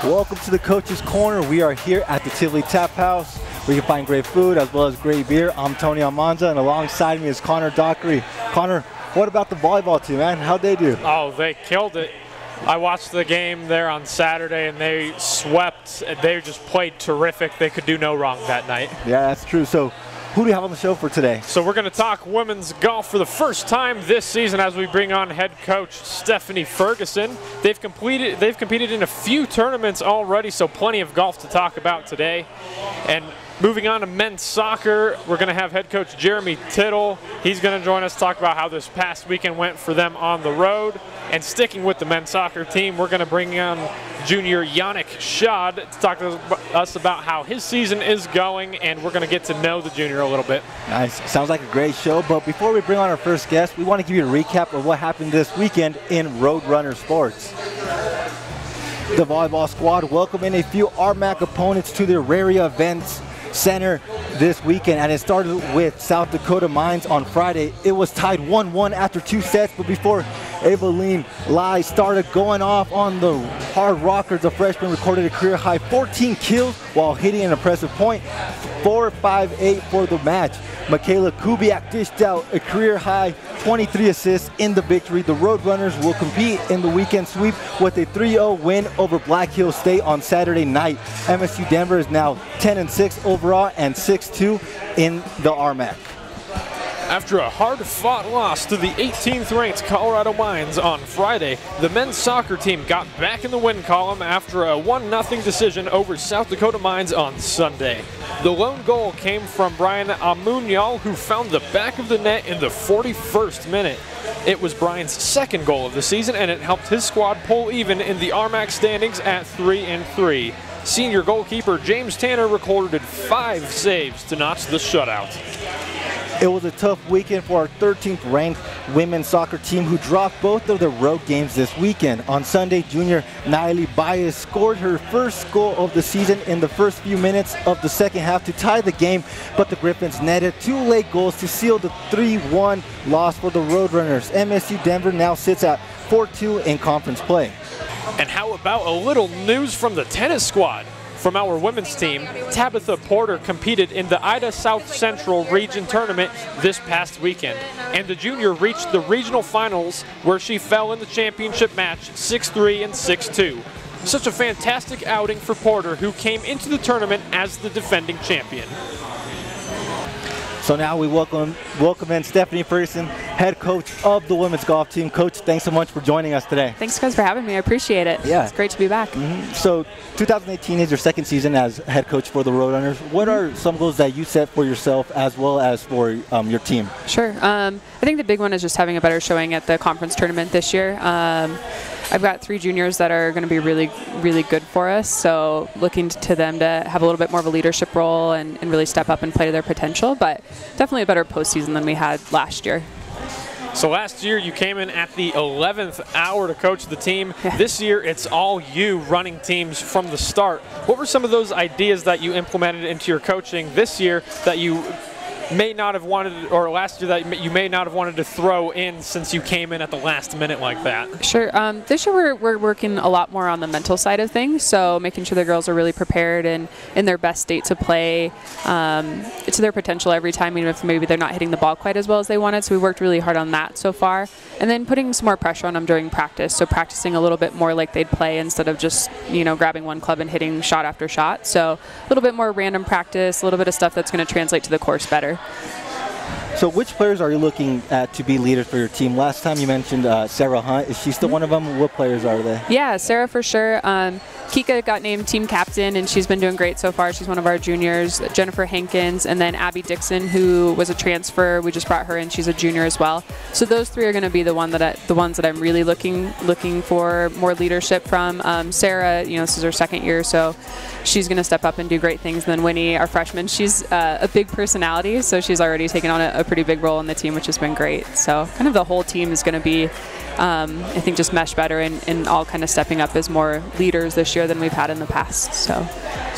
Welcome to the Coach's Corner. We are here at the Tivoli Tap House, where you can find great food as well as great beer. I'm Tony Almanza, and alongside me is Connor Dockery. Connor, what about the volleyball team, man? How'd they do? Oh, they killed it. I watched the game there on Saturday, and they swept. They just played terrific. They could do no wrong that night. Yeah, that's true. So who do you have on the show for today? So we're going to talk women's golf for the first time this season as we bring on head coach Stefanie Ferguson. They've competed in a few tournaments already, so plenty of golf to talk about today. And moving on to men's soccer, we're going to have head coach Jeremy Tittle. He's going to join us to talk about how this past weekend went for them on the road. And sticking with the men's soccer team, we're going to bring on junior Yannick Schad to talk to us about how his season is going, and we're going to get to know the junior a little bit. Nice. Sounds like a great show. But before we bring on our first guest, we want to give you a recap of what happened this weekend in Roadrunner sports. The volleyball squad welcomed in a few RMAC opponents to the Auraria Events Center this weekend, and it started with South Dakota Mines on Friday. It was tied 1-1 after 2 sets, but before Eveline Lai started going off on the hard rocker, the freshman recorded a career high 14 kills while hitting an impressive point 4.58 for the match. Michaela Kubiak dished out a career high 23 assists in the victory. The Roadrunners will compete in the weekend sweep with a 3-0 win over Black Hills State on Saturday night. MSU Denver is now 10-6 overall and 6-2 in the RMAC. After a hard-fought loss to the 18th-ranked Colorado Mines on Friday, the men's soccer team got back in the win column after a 1-0 decision over South Dakota Mines on Sunday. The lone goal came from Brian Amunyal, who found the back of the net in the 41st minute. It was Brian's second goal of the season, and it helped his squad pull even in the RMAC standings at 3-3. Senior goalkeeper James Tanner recorded 5 saves to notch the shutout. It was a tough weekend for our 13th ranked women's soccer team, who dropped both of their road games this weekend. On Sunday, junior Naili Baez scored her first goal of the season in the first few minutes of the second half to tie the game, but the Griffins netted 2 late goals to seal the 3-1 loss for the Roadrunners. MSU Denver now sits at 4-2 in conference play. And how about a little news from the tennis squad? From our women's team, Tabitha Porter competed in the Ida South Central Region Tournament this past weekend, and the junior reached the regional finals where she fell in the championship match 6-3 and 6-2. Such a fantastic outing for Porter, who came into the tournament as the defending champion. So now we welcome in Stefanie Ferguson, head coach of the women's golf team. Coach, thanks so much for joining us today. Thanks guys for having me. I appreciate it. Yeah. It's great to be back. So 2018 is your second season as head coach for the Roadrunners. What are some goals that you set for yourself as well as for your team? Sure. I think the big one is just having a better showing at the conference tournament this year. I've got 3 juniors that are going to be really, really good for us, so looking to them to have a little bit more of a leadership role and really step up and play to their potential, but definitely a better postseason than we had last year. So last year you came in at the 11th hour to coach the team. Yeah. This year it's all you running teams from the start. What were some of those ideas that you implemented into your coaching this year that you may not have wanted, or last year that you may not have wanted to throw in since you came in at the last minute like that? Sure. This year we're working a lot more on the mental side of things, so making sure the girls are really prepared and in their best state to play to their potential every time, even if maybe they're not hitting the ball quite as well as they wanted. So we worked really hard on that so far. And then putting some more pressure on them during practice, so practicing a little bit more like they'd play instead of just, grabbing one club and hitting shot after shot. So a little bit more random practice, a little bit of stuff that's going to translate to the course better. So which players are you looking at to be leaders for your team? Last time you mentioned Sarah Hunt. Is she still one of them? What players are they? Yeah, Sarah for sure. Kika got named team captain, and she's been doing great so far. She's one of our juniors. Jennifer Hankins, and then Abby Dixon, who was a transfer. We just brought her in. She's a junior as well. So those 3 are going to be the ones that I'm really looking for more leadership from. Sarah, this is her second year, so she's going to step up and do great things. And then Winnie, our freshman, she's a big personality, so she's already taken on a pretty big role in the team, which has been great. So kind of the whole team is going to be I think just mesh better and all kind of stepping up as more leaders this year than we've had in the past. So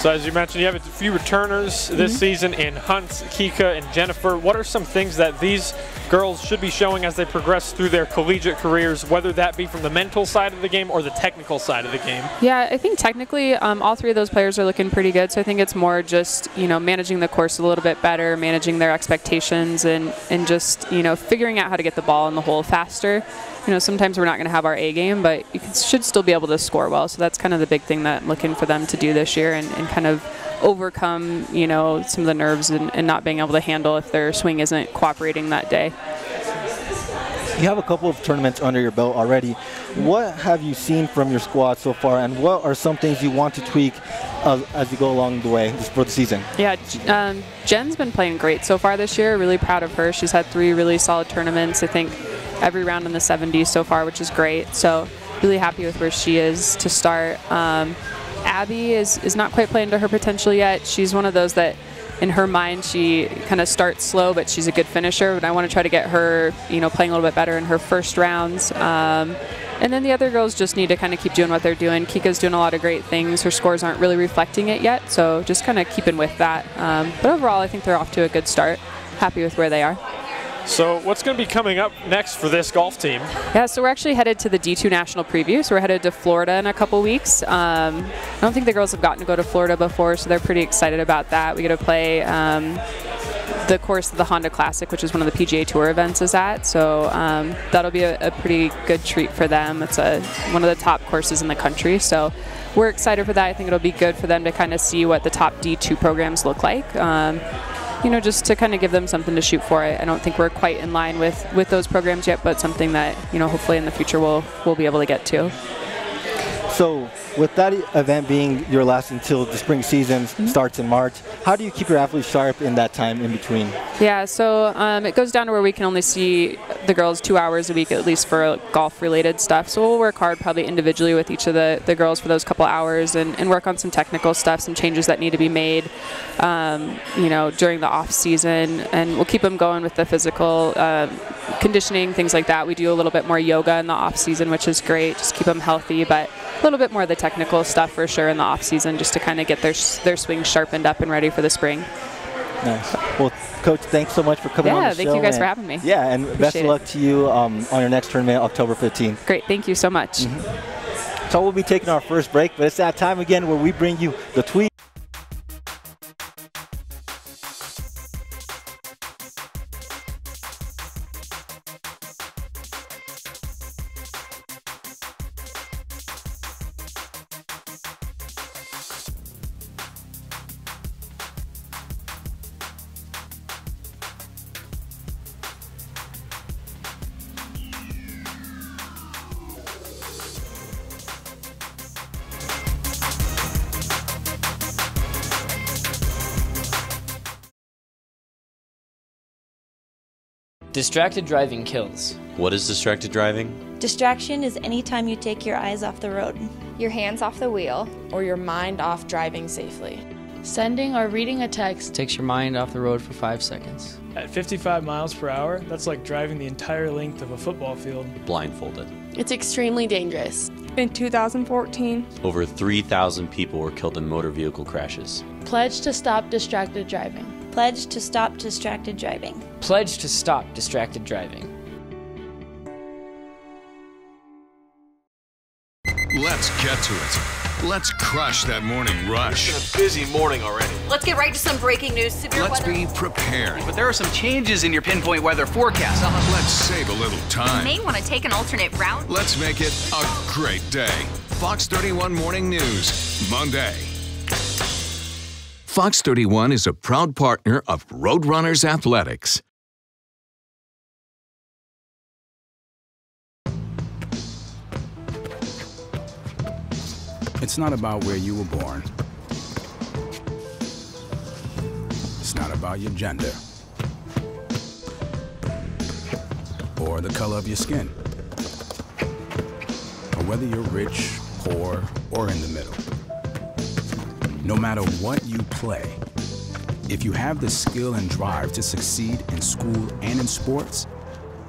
as you mentioned, you have a few returners this season in Hunt, Kika, and Jennifer. What are some things that these girls should be showing as they progress through their collegiate careers, whether that be from the mental side of the game or the technical side of the game? Yeah, I think technically all three of those players are looking pretty good. So I think it's more just, managing the course a little bit better, managing their expectations, and just, figuring out how to get the ball in the hole faster. Sometimes we're not going to have our A game, but you should still be able to score well. So that's kind of the big thing that I'm looking for them to do this year and kind of overcome, some of the nerves and not being able to handle if their swing isn't cooperating that day. You have a couple of tournaments under your belt already. What have you seen from your squad so far, and what are some things you want to tweak as you go along the way for the season? Yeah, Jen's been playing great so far this year. Really proud of her. She's had 3 really solid tournaments. I think every round in the 70s so far, which is great. So really happy with where she is to start. Abby is not quite playing to her potential yet. She's one of those that in her mind she kind of starts slow, but she's a good finisher. But I want to try to get her, playing a little bit better in her first rounds. And then the other girls just need to kind of keep doing what they're doing. Kika's doing a lot of great things. Her scores aren't really reflecting it yet, so just kind of keeping with that. But overall, I think they're off to a good start. Happy with where they are. So what's going to be coming up next for this golf team? Yeah, so we're actually headed to the D2 National Preview. So we're headed to Florida in a couple weeks. I don't think the girls have gotten to go to Florida before, so they're pretty excited about that. We get to play the course of the Honda Classic, which is one of the PGA Tour events, is at. So that'll be a pretty good treat for them. It's one of the top courses in the country. So we're excited for that. I think it'll be good for them to kind of see what the top D2 programs look like. Just to kind of give them something to shoot for. I don't think we're quite in line with those programs yet, but something that, hopefully in the future we'll be able to get to. So with that event being your last until the spring season starts in March, how do you keep your athletes sharp in that time in between? Yeah, so it goes down to where we can only see the girls 2 hours a week, at least for golf-related stuff. So we'll work hard probably individually with each of the girls for those couple hours and work on some technical stuff, some changes that need to be made, during the off-season. And we'll keep them going with the physical conditioning, things like that. We do a little bit more yoga in the off-season, which is great, just keep them healthy, but a little bit more of the technical stuff for sure in the off-season, just to kind of get their swing sharpened up and ready for the spring. Nice. Well, Coach, thanks so much for coming on the show. Yeah, thank you guys for having me. Yeah, and best of luck to you on your next tournament, October 15th. Great, thank you so much. So we'll be taking our first break, but it's that time again where we bring you the tweet. Distracted driving kills. What is distracted driving? Distraction is any time you take your eyes off the road. Your hands off the wheel. Or your mind off driving safely. Sending or reading a text takes your mind off the road for 5 seconds. At 55 miles per hour, that's like driving the entire length of a football field. Blindfolded. It's extremely dangerous. In 2014, over 3,000 people were killed in motor vehicle crashes. Pledge to stop distracted driving. Pledge to stop distracted driving. Pledge to stop distracted driving. Let's get to it. Let's crush that morning rush. It's been a busy morning already. Let's get right to some breaking news. Severe Let's weather. be prepared. But there are some changes in your pinpoint weather forecast. Let's save a little time. You may want to take an alternate route. Let's make it a great day. Fox 31 Morning News, Monday. Fox 31 is a proud partner of Roadrunners Athletics. It's not about where you were born. It's not about your gender or the color of your skin, or whether you're rich, poor, or in the middle. No matter what you play, if you have the skill and drive to succeed in school and in sports,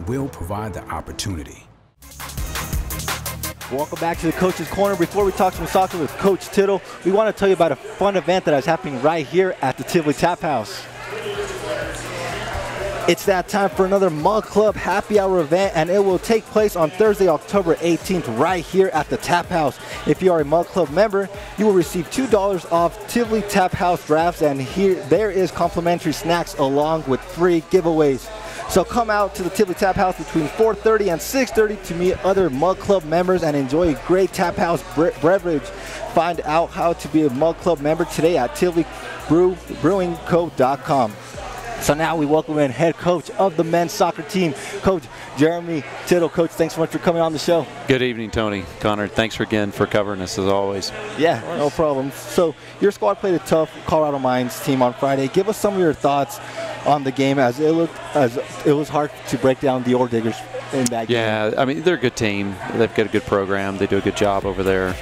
we'll provide the opportunity. Welcome back to the Coach's Corner. Before we talk some soccer with Coach Tittle, we want to tell you about a fun event that is happening right here at the Tivoli Tap House. It's that time for another Mug Club Happy Hour event, and it will take place on Thursday, October 18th, right here at the Tap House. If you are a Mug Club member, you will receive $2 off Tivoli Tap House drafts, and there is complimentary snacks along with free giveaways. So come out to the Tivoli Tap House between 4:30 and 6:30 to meet other Mug Club members and enjoy a great Tap House beverage. Find out how to be a Mug Club member today at TivoliBrewingCo.com. So now we welcome in head coach of the men's soccer team, Coach Jeremy Tittle. Coach, thanks so much for coming on the show. Good evening, Tony. Connor, thanks again for covering us as always. Yeah, no problem. So your squad played a tough Colorado Mines team on Friday. Give us some of your thoughts on the game, as it was hard to break down the Ore Diggers in that game. Yeah, I mean, they're a good team. They've got a good program. They do a good job over there.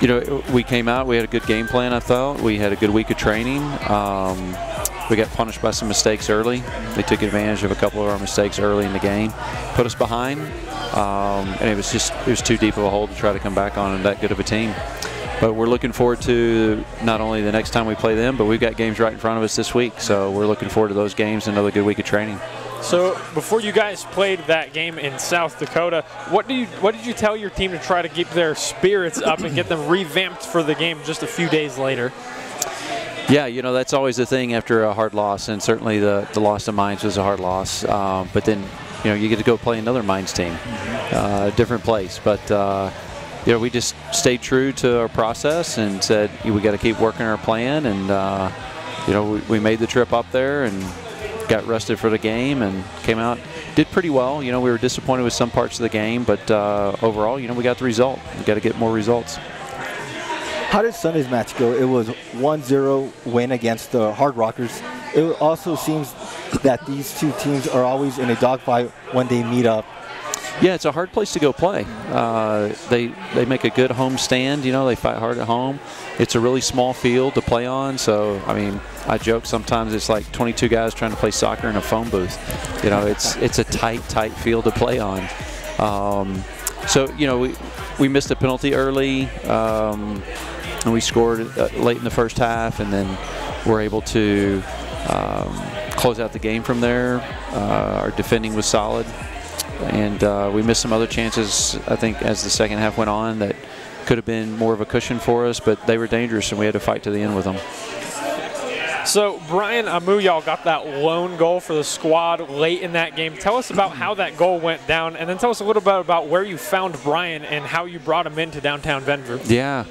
You know, we came out, we had a good game plan, I thought. We had a good week of training. We got punished by some mistakes early. They took advantage of a couple of our mistakes early in the game, put us behind, and it was too deep of a hole to try to come back on that good of a team. But we're looking forward to not only the next time we play them, but we've got games right in front of us this week. So we're looking forward to those games and another good week of training. So before you guys played that game in South Dakota, what did you tell your team to try to keep their spirits up and get them revamped for the game just a few days later? Yeah, you know, that's always the thing after a hard loss, and certainly the loss to Mines was a hard loss. But then, you know, you get to go play another Mines team, a different place. But you know, we just stayed true to our process and said we got to keep working our plan. And you know, we made the trip up there and got rested for the game and came out, did pretty well. You know, we were disappointed with some parts of the game, but overall, you know, we got the result. We got to get more results. How did Sunday's match go? It was 1-0 win against the Hard Rockers. It also seems that these two teams are always in a dogfight when they meet up. Yeah, it's a hard place to go play. They make a good home stand. You know, they fight hard at home. It's a really small field to play on. So, I mean, I joke sometimes it's like 22 guys trying to play soccer in a phone booth. You know, it's a tight field to play on. So, you know, we missed a penalty early, and we scored late in the first half, and then we're able to close out the game from there. Our defending was solid. And we missed some other chances, I think, as the second half went on that could have been more of a cushion for us, but they were dangerous, and we had to fight to the end with them. So Brian Amuyal got that lone goal for the squad late in that game. Tell us about how that goal went down, and then tell us a little bit about where you found Brian and how you brought him into downtown Denver. Yeah.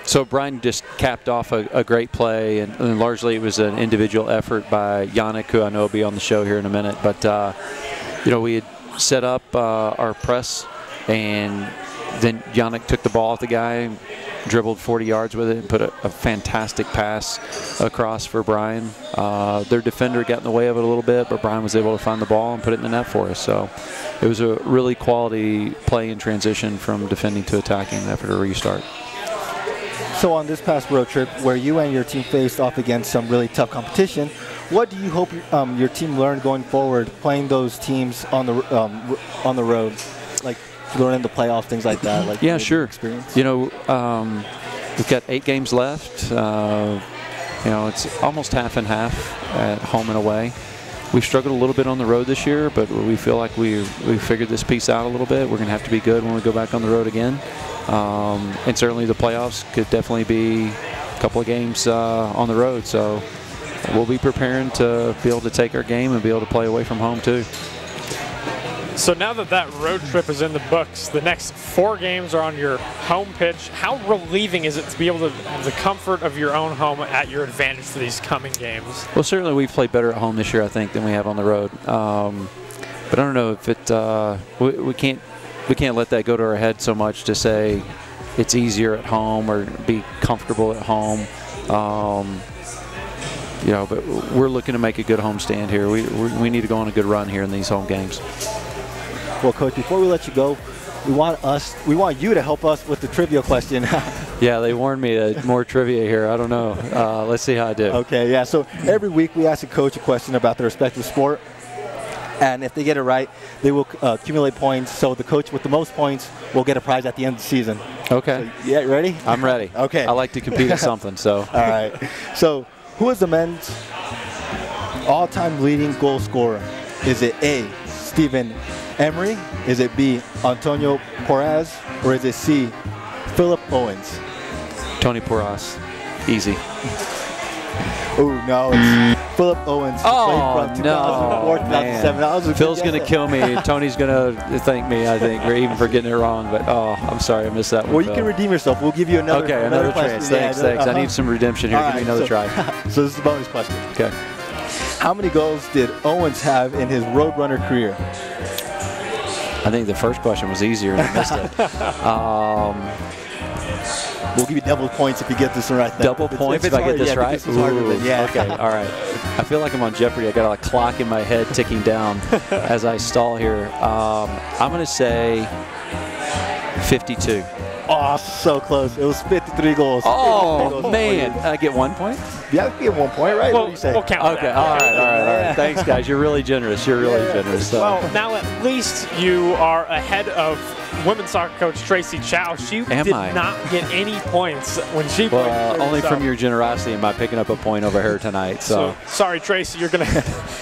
So Brian just capped off a great play, and largely it was an individual effort by Yannick, who I know will be on the show here in a minute. But you know, we had set up our press, and then Yannick took the ball off the guy, dribbled 40 yards with it, and put a fantastic pass across for Brian. Their defender got in the way of it a little bit, but Brian was able to find the ball and put it in the net for us. So it was a really quality play in transition from defending to attacking after a restart. So on this past road trip, where you and your team faced off against some really tough competition, what do you hope your team learned going forward, playing those teams on the road, like learning the playoffs, things like that? Like, yeah, sure. Experience? You know, we've got 8 games left. You know, it's almost half and half at home and away. We've struggled a little bit on the road this year, but we feel like we figured this piece out a little bit. We're going to have to be good when we go back on the road again. And certainly the playoffs could definitely be a couple of games on the road. So we'll be preparing to be able to take our game and be able to play away from home too. So now that road trip is in the books, the next 4 games are on your home pitch. How relieving is it to be able to have the comfort of your own home at your advantage for these coming games? Well, certainly we've played better at home this year, I think, than we have on the road. But I don't know if it we can't let that go to our head so much to say it's easier at home or be comfortable at home. You know, but we're looking to make a good home stand here. We need to go on a good run here in these home games. Well, Coach, before we let you go, we want you to help us with the trivia question. Yeah, they warned me more trivia here. I don't know. Let's see how I do. Okay, yeah. So every week we ask a coach a question about their respective sport. And if they get it right, they will accumulate points. So the coach with the most points will get a prize at the end of the season. Okay. So, yeah, ready? I'm ready. Okay. I like to compete at something, so. All right. So who is the men's all-time leading goal scorer? Is it A, Stephen Emery? Is it B, Antonio Porras? Or is it C, Philip Owens? Tony Porras. Easy. Oh, no, it's Philip Owens. Oh, from 2004 to 2007. That was a Phil's good going to guess. kill me. Tony's going to thank me, I think, or even for getting it wrong. But, I'm sorry, I missed that one. Well, you can redeem yourself. We'll give you another Okay, another chance. Thanks. I need some redemption here. All Give me right, another try. So this is a bonus question. Okay. How many goals did Owens have in his Roadrunner career? I think the first question was easier and I missed it. We'll give you double points if you get this one right. Double points if I get this right? Yeah. Okay, all right. I feel like I'm on Jeopardy. I got a clock in my head ticking down as I stall here. I'm going to say 52. Oh, so close. It was 53 goals. Oh, man. I get 1 point? Yeah, you get 1 point, right? Well, what do you say? we'll count Okay, that. all right. Thanks, guys. You're really generous. You're really generous. So. Well, now at least you are ahead of women's soccer coach Tracy Chow. She did not get any points when she played. Well, only from your generosity am I picking up a point over her tonight. So sorry, Tracy, you're gonna.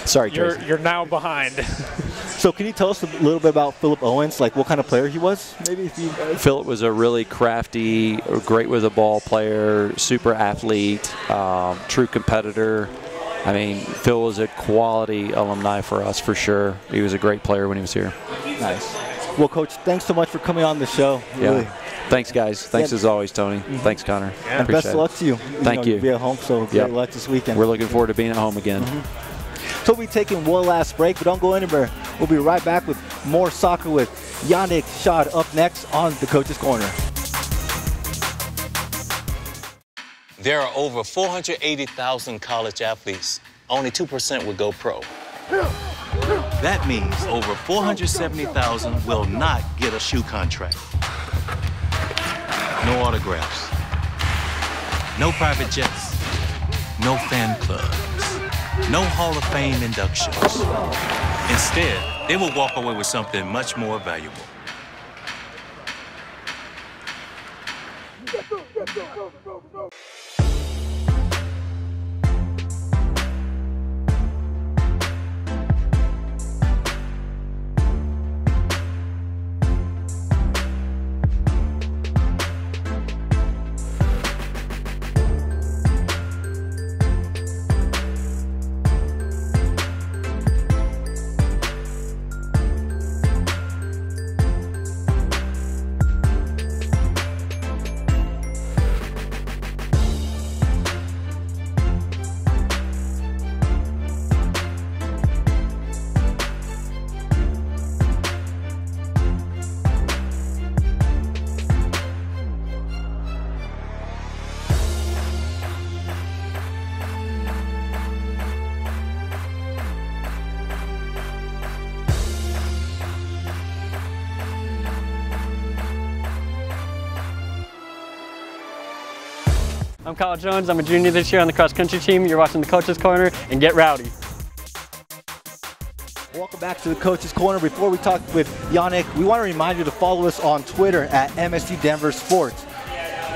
Sorry, Tracy. You're now behind. So can you tell us a little bit about Philip Owens, like what kind of player he was? Maybe if you. Philip was a really crafty, great with a ball player, super athlete, true competitor. I mean, Phil was a quality alumni for us for sure. He was a great player when he was here. Nice. Well, Coach, thanks so much for coming on the show. Yeah. Really. Thanks, guys. Thanks as always, Tony. Thanks, Connor. Yeah. And best of luck to you. Thank you. You'll be at home, so great luck this weekend. We're looking forward to being at home again. So we'll be taking one last break, but don't go anywhere. We'll be right back with more soccer with Yannick Schad up next on the Coach's Corner. There are over 480,000 college athletes. Only 2% would go pro. That means over 470,000 will not get a shoe contract. No autographs. No private jets. No fan clubs. No Hall of Fame inductions. Instead, they will walk away with something much more valuable. I'm Kyle Jones. I'm a junior this year on the cross-country team. You're watching the Coach's Corner, and get rowdy. Welcome back to the Coach's Corner. Before we talk with Yannick, we want to remind you to follow us on Twitter at MSU Denver Sports.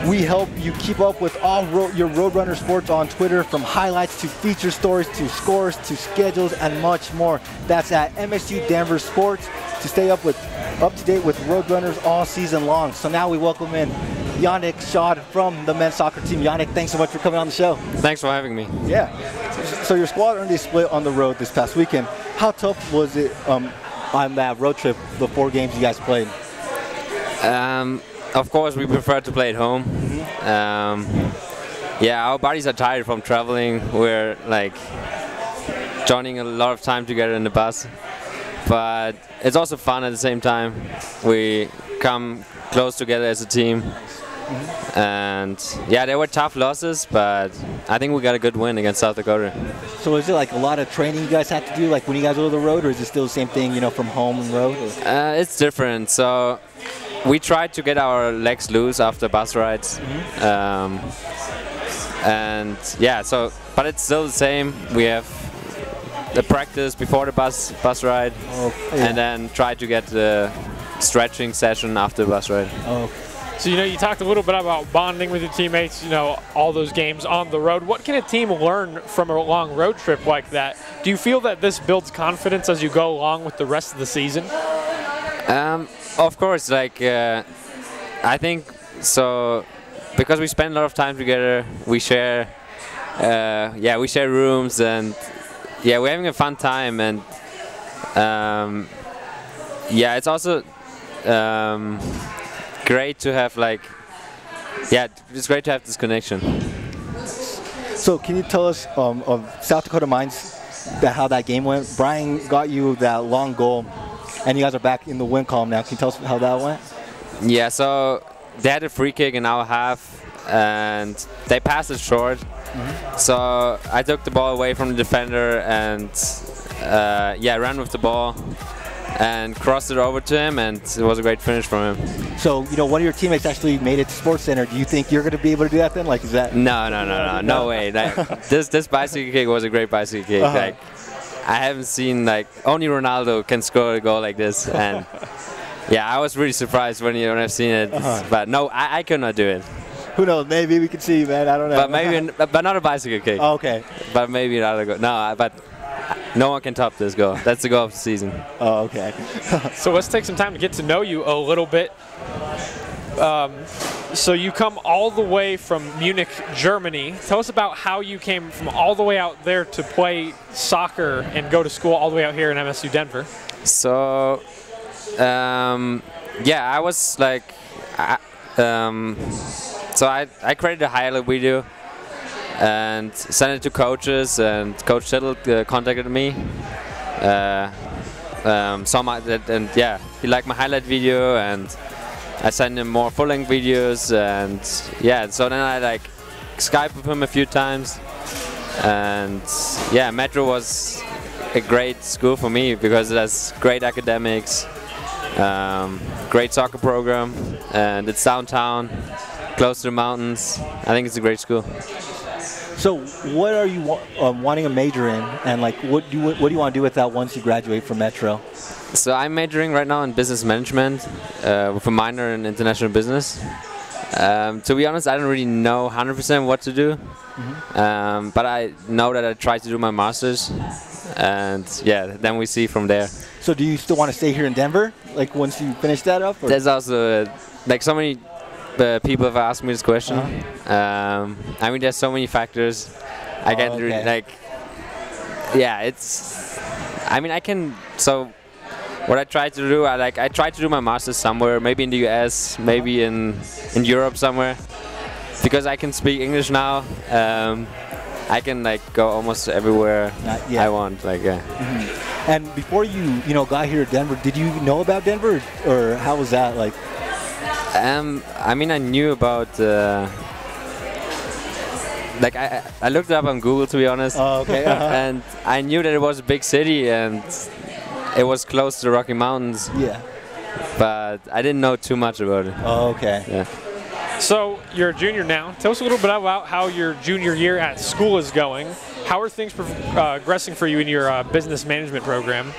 We help you keep up with all your Roadrunner sports on Twitter, from highlights to feature stories to scores to schedules and much more. That's at MSU Denver Sports to stay up to date with Roadrunners all season long. So now we welcome in Yannick Schad from the men's soccer team. Yannick, thanks so much for coming on the show. Thanks for having me. Yeah. So your squad earned a split on the road this past weekend. How tough was it on that road trip, the 4 games you guys played? Of course, we prefer to play at home. Yeah, our bodies are tired from traveling. We're like joining a lot of time together in the bus. But it's also fun at the same time. We come close together as a team. And yeah, there were tough losses, but I think we got a good win against South Dakota. So is it like a lot of training you guys have to do, like when you guys go to the road, or is it still the same thing, you know, from home and road? It's different. So we tried to get our legs loose after bus rides. And yeah, but it's still the same. We have the practice before the bus ride, and then try to get the stretching session after the bus ride. So, you talked a little bit about bonding with your teammates, all those games on the road. What can a team learn from a long road trip like that? Do you feel that this builds confidence as you go along with the rest of the season? Of course, I think so, because we spend a lot of time together. We share, we share rooms, and we're having a fun time, and it's also great to have it's great to have this connection. So can you tell us of South Dakota Mines, how that game went? Brian got you that long goal, and you guys are back in the win column now. Can you tell us how that went? Yeah, so they had a free kick in our half, and they passed it short. So I took the ball away from the defender and ran with the ball and crossed it over to him, and it was a great finish from him. So, one of your teammates actually made it to Sports Center. Do you think you're going to be able to do that then? Is that? No way. This bicycle kick was a great bicycle kick. I haven't seen, only Ronaldo can score a goal like this, and I was really surprised when I've seen it. But no, I could not do it. Who knows? Maybe we can see, man. I don't know. But maybe, but not a bicycle kick. Okay. But maybe another goal. No, but no one can top this goal. That's the goal of the season. Oh, okay. So let's take some time to get to know you a little bit. So you come all the way from Munich, Germany. Tell us about how you came from all the way out there to play soccer and go to school all the way out here in MSU Denver. So, I was so I created a highlight video and sent it to coaches, and Coach Tittle contacted me. He liked my highlight video, and I sent him more full-length videos, and so then I Skyped with him a few times, and Metro was a great school for me because it has great academics, great soccer program, and it's downtown, close to the mountains. I think it's a great school. So what are you wanting to major in, and what do you want to do with that once you graduate from Metro? So I'm majoring right now in business management with a minor in international business. To be honest, I don't really know 100% what to do, but I know that I try to do my master's, and then we see from there. So do you still want to stay here in Denver, once you finish that up? Or? There's also so many people have asked me this question. I mean, there's so many factors. I can't really I can. So what I try to do, I try to do my master's somewhere, maybe in the US, maybe in Europe somewhere, because I can speak English now. I can go almost everywhere I want. And before you got here to Denver, did you know about Denver, or how was that like? I mean, I knew about I looked it up on Google, to be honest. Oh, okay. And I knew that it was a big city and it was close to the Rocky Mountains. Yeah. But I didn't know too much about it. Oh, okay. Yeah. So you're a junior now. Tell us a little bit about how your junior year at school is going. How are things progressing for you in your business management program?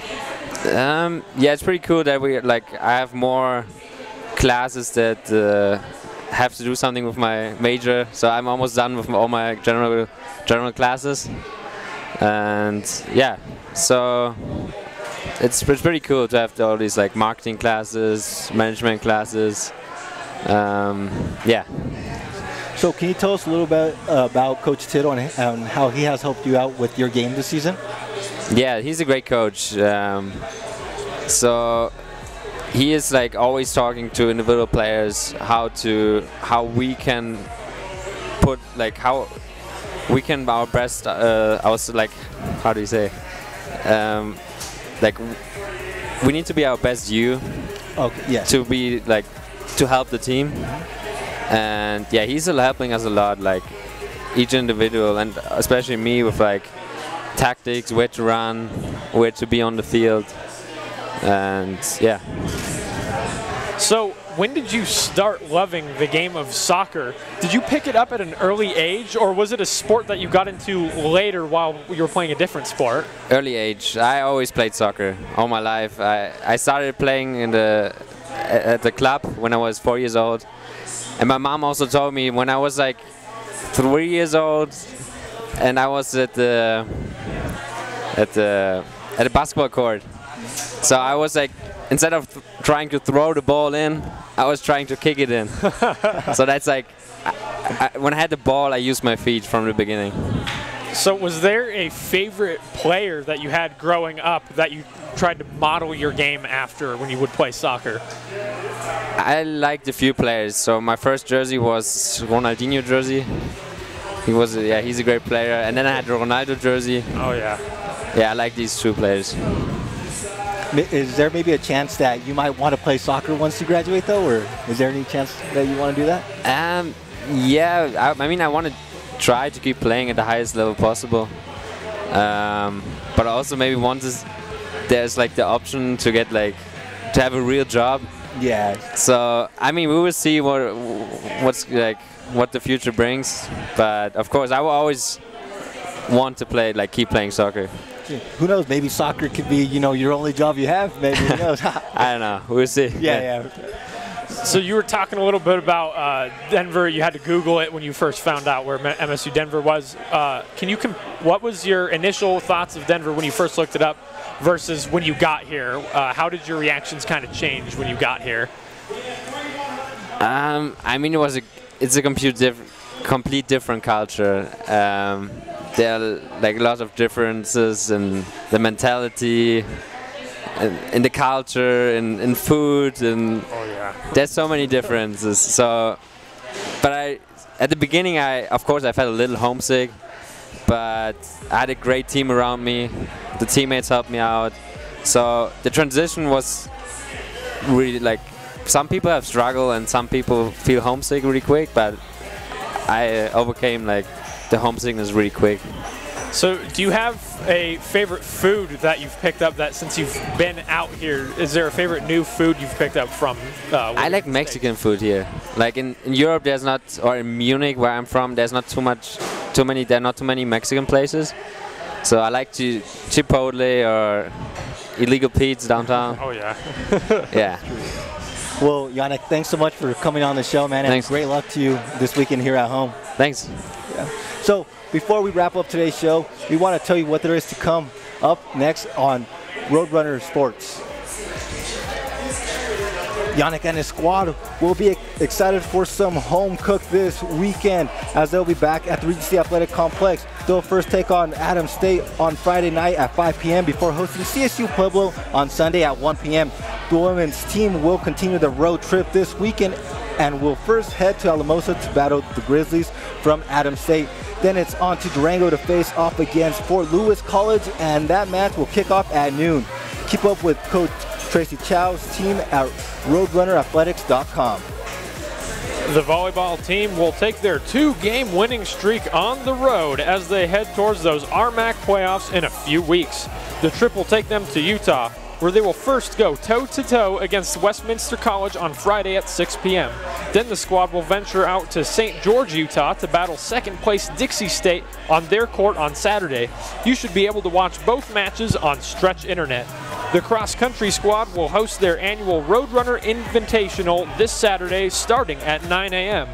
Yeah, it's pretty cool that I have more classes that have to do something with my major. So I'm almost done with all my general classes, and so it's pretty cool to have all these marketing classes, management classes. So can you tell us a little bit about Coach Tittle and how he has helped you out with your game this season? Yeah, he's a great coach. So he is always talking to individual players how we can put how we can our best also how do you say we need to be our best you. Okay. Yeah. To be to help the team. And he's helping us a lot, each individual, and especially me with tactics, where to run, where to be on the field, and So when did you start loving the game of soccer? Did you pick it up at an early age, or was it a sport that you got into later while you were playing a different sport? Early age. I always played soccer all my life. I started playing at the club when I was 4 years old. And my mom also told me when I was like 3 years old and I was at the basketball court. So I was like, instead of trying to throw the ball in, I was trying to kick it in. So that's like, when I had the ball, I used my feet from the beginning. So was there a favorite player that you had growing up that you tried to model your game after when you would play soccer? I liked a few players. So my first jersey was Ronaldinho jersey. He's a great player. And then I had the Ronaldo jersey. Oh yeah. Yeah, I like these two players. Is there maybe a chance that you might want to play soccer once you graduate, though, or is there any chance that you want to do that? Yeah, I mean, I want to try to keep playing at the highest level possible. But also maybe once there's like the option to get to have a real job. Yeah. So I mean, we will see what the future brings. But of course, I will always want to keep playing soccer. Who knows? Maybe soccer could be, your only job you have. Maybe, who knows? I don't know. We'll see. Yeah. So you were talking a little bit about Denver. You had to Google it when you first found out where MSU Denver was. What was your initial thoughts of Denver when you first looked it up versus when you got here? How did your reactions kind of change when you got here? I mean, it's a complete different culture. There are a lot of differences in the mentality, in the culture, in food, and there's so many differences. So, but at the beginning, of course I felt a little homesick, but I had a great team around me. The teammates helped me out. So the transition was really some people have struggled and some people feel homesick really quick, but I overcame the homesickness really quick. So do you have a favorite food that you've picked up that since you've been out here? Is there a favorite new food you've picked up from? I like Mexican food here. In Europe, there's not, or in Munich where I'm from, there's not there are not too many Mexican places. So I like Chipotle or Illegal Pete's downtown. Oh yeah. Yeah. Well, Yannick, thanks so much for coming on the show, man. Thanks. And great luck to you this weekend here at home. Thanks. Yeah. So before we wrap up today's show, we want to tell you what there is to come up next on Roadrunner Sports. Yannick and his squad will be excited for some home cook this weekend as they'll be back at the Regency Athletic Complex. They'll first take on Adams State on Friday night at 5 p.m. before hosting CSU Pueblo on Sunday at 1 p.m. The women's team will continue the road trip this weekend and will first head to Almanza to battle the Grizzlies from Adams State. Then it's on to Durango to face off against Fort Lewis College, and that match will kick off at noon. Keep up with Coach Tracy Chow's team at roadrunnerathletics.com. The volleyball team will take their 2-game winning streak on the road as they head towards those RMAC playoffs in a few weeks. The trip will take them to Utah, where they will first go toe-to-toe against Westminster College on Friday at 6 p.m. Then the squad will venture out to St. George, Utah to battle second-place Dixie State on their court on Saturday. You should be able to watch both matches on Stretch Internet. The cross-country squad will host their annual Roadrunner Invitational this Saturday starting at 9 a.m.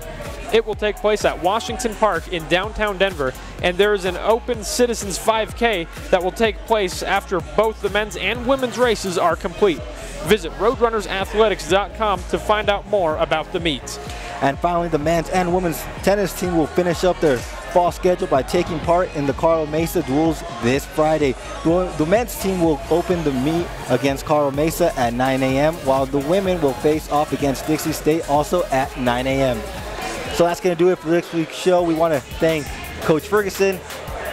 It will take place at Washington Park in downtown Denver, and there is an open Citizens 5K that will take place after both the men's and women's races are complete. Visit roadrunnersathletics.com to find out more about the meet. And finally, the men's and women's tennis team will finish up their fall schedule by taking part in the Carl Mesa duels this Friday. The men's team will open the meet against Carl Mesa at 9 a.m., while the women will face off against Dixie State also at 9 a.m. So that's going to do it for this week's show. We want to thank Coach Ferguson,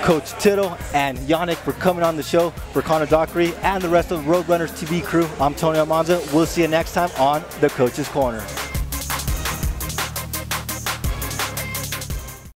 Coach Tittle, and Yannick for coming on the show. For Connor Dockery and the rest of the Roadrunners TV crew, I'm Tony Almanza. We'll see you next time on The Coach's Corner.